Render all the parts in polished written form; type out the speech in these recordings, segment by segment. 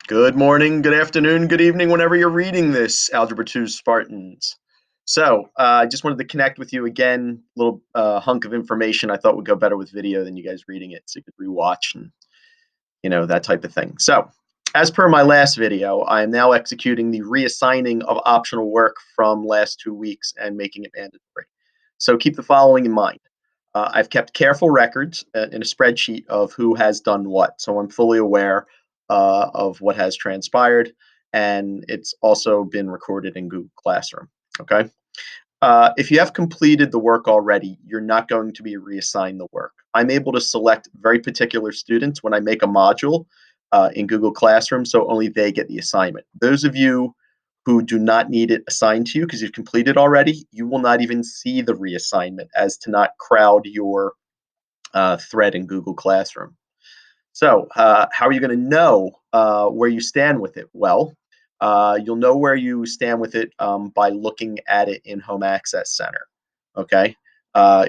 Good morning, good afternoon, good evening, whenever you're reading this, Algebra 2 Spartans. I just wanted to connect with you again. Little hunk of information I thought would go better with video than you guys reading it, so you could rewatch and that type of thing. So, as per my last video, I am now executing the reassigning of optional work from last 2 weeks and making it mandatory. So keep the following in mind. I've kept careful records in a spreadsheet of who has done what. So I'm fully aware of what has transpired, and it's also been recorded in Google Classroom. Okay. If you have completed the work already, you're not going to be reassigned the work. I'm able to select very particular students when I make a module in Google Classroom, so only they get the assignment. Those of you who do not need it assigned to you because you've completed already, you will not even see the reassignment as to not crowd your thread in Google Classroom. So, how are you going to know where you stand with it? Well, you'll know where you stand with it by looking at it in Home Access Center. Okay.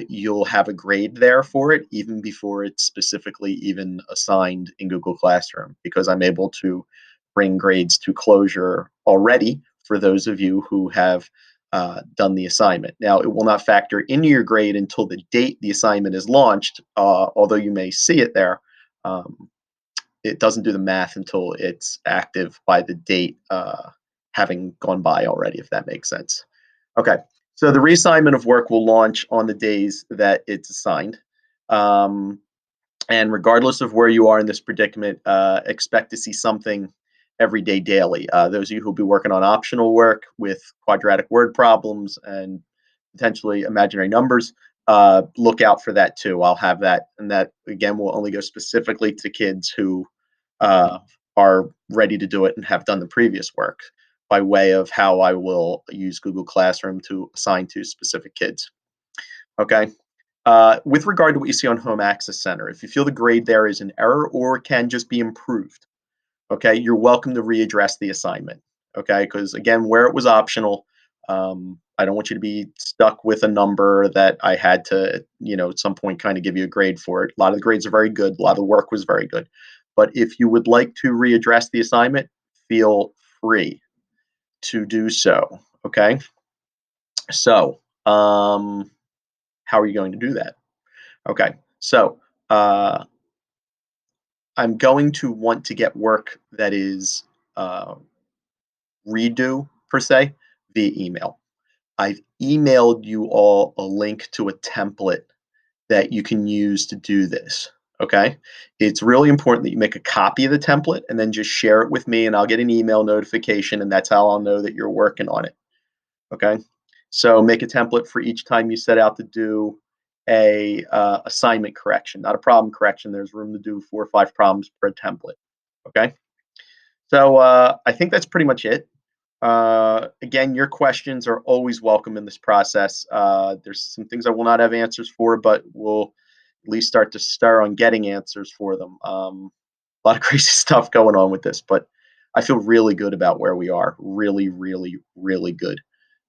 You'll have a grade there for it even before it's specifically even assigned in Google Classroom because I'm able to bring grades to closure already for those of you who have done the assignment. Now, it will not factor into your grade until the date the assignment is launched, although you may see it there. Um, it doesn't do the math until it's active by the date having gone by already, if that makes sense. Okay, so the reassignment of work will launch on the days that it's assigned. Um, and regardless of where you are in this predicament, expect to see something every day daily. Those of you who'll be working on optional work with quadratic word problems and potentially imaginary numbers, look out for that too. I'll have that, and that again will only go specifically to kids who uh, are ready to do it and have done the previous work by way of how I will use Google Classroom to assign to specific kids. Okay. With regard to what you see on Home Access Center, if you feel the grade there is an error or can just be improved, okay, you're welcome to readdress the assignment. Okay, because again, where it was optional, I don't want you to be stuck with a number that I had to, at some point kind of give you a grade for it. A lot of the grades are very good, a lot of the work was very good. But if you would like to readdress the assignment, feel free to do so. Okay, so how are you going to do that? Okay, so uh, I'm going to want to get work that is uh, redo per se via email. I've emailed you all a link to a template that you can use to do this. Okay. It's really important that you make a copy of the template and then just share it with me, and I'll get an email notification, and that's how I'll know that you're working on it. Okay. So make a template for each time you set out to do a assignment correction, not a problem correction. There's room to do 4 or 5 problems per template. Okay. So I think that's pretty much it. Again, your questions are always welcome in this process. There's some things I will not have answers for, but we'll at least start to stir on getting answers for them. A lot of crazy stuff going on with this, but I feel really good about where we are. Really, really, really good.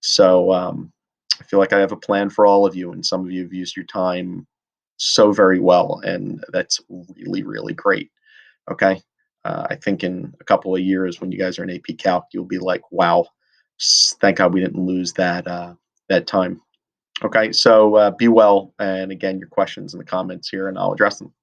So I feel like I have a plan for all of you, and some of you have used your time so very well, and that's really, really great. Okay. I think in a couple of years, when you guys are in AP Calc, you'll be like, "Wow, thank God we didn't lose that time." Okay, so be well, and again, your questions in the comments here, and I'll address them.